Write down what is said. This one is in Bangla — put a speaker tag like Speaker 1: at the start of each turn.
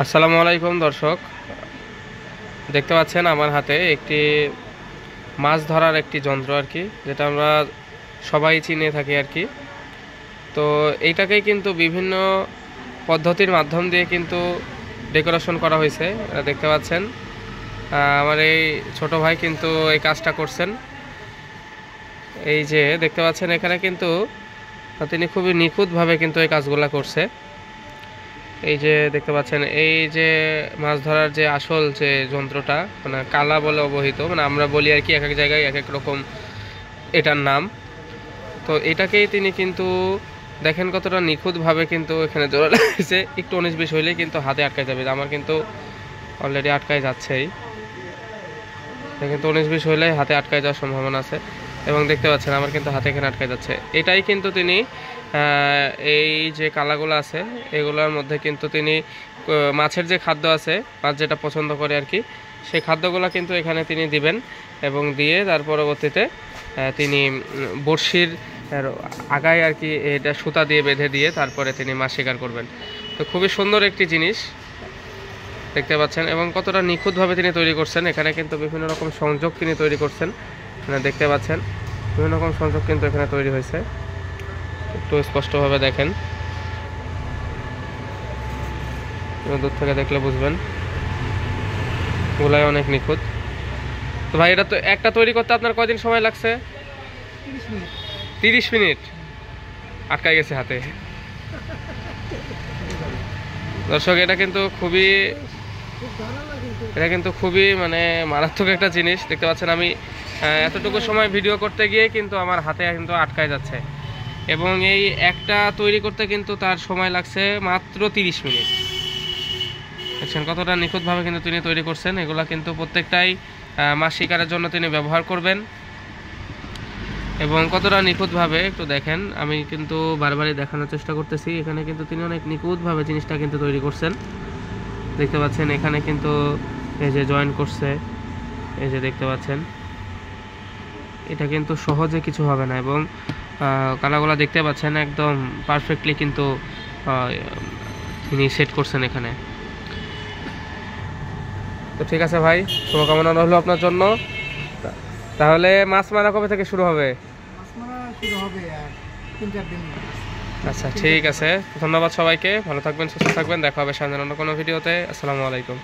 Speaker 1: আসসালামু আলাইকুম দর্শক, দেখতে পাচ্ছেন আমার হাতে একটি মাছ ধরার একটি যন্ত্র আর কি, যেটা আমরা সবাই চিনে থাকি আর কি। তো এইটাকেই কিন্তু বিভিন্ন পদ্ধতির মাধ্যম দিয়ে কিন্তু ডেকোরেশন করা হয়েছে। দেখতে পাচ্ছেন আমার এই ছোট ভাই কিন্তু এই কাজটা করছেন। এই যে দেখতে পাচ্ছেন এখানে কিন্তু তিনি খুবই নিখুঁতভাবে কিন্তু এই কাজগুলা করছে। এই যে দেখতে পাচ্ছেন এই যে মাছ ধরার যে আসল যে যন্ত্রটা, মানে কালা বলে অবহিত, মানে আমরা বলি আর কি, এক এক জায়গায় এক এক রকম এটার নাম। তো এটাকেই তিনি কিন্তু দেখেন কতটা নিখুঁতভাবে কিন্তু এখানে জোড়া লাগিয়েছে। একটু 19-20 হইলেই কিন্তু হাতে আটকায় যাবে। আমার কিন্তু অলরেডি আটকায় যাচ্ছেই, কিন্তু 19-20 হইলেই হাতে আটকায় যাওয়ার সম্ভাবনা আছে। এবং দেখতে পাচ্ছেন আমার কিন্তু হাতে এখানে আটকায় যাচ্ছে। এটাই কিন্তু তিনি এই যে কালাগুলো আছে এগুলোর মধ্যে কিন্তু তিনি মাছের যে খাদ্য আছে, মাছ যেটা পছন্দ করে আর কি, সেই খাদ্যগুলো কিন্তু এখানে তিনি দিবেন এবং দিয়ে তার পরবর্তীতে তিনি বড়শির আগায় আর কি এটা সুতা দিয়ে বেঁধে দিয়ে তারপরে তিনি মাছ শিকার করবেন। তো খুবই সুন্দর একটি জিনিস দেখতে পাচ্ছেন এবং কতটা নিখুঁতভাবে তিনি তৈরি করছেন। এখানে কিন্তু বিভিন্ন রকম সংযোগ তিনি তৈরি করছেন, দেখতে পাচ্ছেন বিভিন্ন রকম সংযোগ কিন্তু এখানে তৈরি হয়েছে। একটু স্পষ্টভাবে দেখেন, দূর থেকে দেখলে বুঝবেন এগুলাই অনেক নিখুঁত। তো ভাই এটা তো একটা তৈরি করতে আপনার কয়দিন সময় লাগছে? 30 মিনিট আটকায় গেছে হাতে। দর্শক এটা কিন্তু খুবই মানে মারাত্মক একটা জিনিস। দেখতে পাচ্ছেন আমি এতটুকু সময় ভিডিও করতে গিয়ে কিন্তু আমার হাতে কিন্তু আটকায় যাচ্ছে এবং এই একটা তৈরি করতে কিন্তু তার সময় লাগছে মাত্র 30 মিনিট। দেখছেন কতটা নিখুঁতভাবে কিন্তু তিনি তৈরি করছেন। এগুলা কিন্তু প্রত্যেকটাই মাছ শিকারের জন্য তিনি ব্যবহার করবেন এবং কতটা নিখুঁতভাবে একটু দেখেন। আমি কিন্তু বারবারই দেখানোর চেষ্টা করতেছি, এখানে কিন্তু তিনি অনেক নিখুঁতভাবে জিনিসটা কিন্তু তৈরি করছেন। দেখতে পাচ্ছেন এখানে কিন্তু এই যে জয়েন করছে, এই যে দেখতে পাচ্ছেন এটা কিন্তু সহজে কিছু হবে না এবং কালাগুলা দেখতে পাচ্ছেন একদম পারফেক্টলি কিন্তু তিনি সেট করছেন এখানে। তো ঠিক আছে ভাই, শুভকামনা রইল আপনার জন্য। তাহলে মাছ মারা কবে থেকে শুরু হবে? আচ্ছা ঠিক আছে, ধন্যবাদ সবাইকে, ভালো থাকবেন, সুস্থ থাকবেন, দেখা হবে সামনের অন্য কোনো ভিডিওতে। আসসালামু আলাইকুম।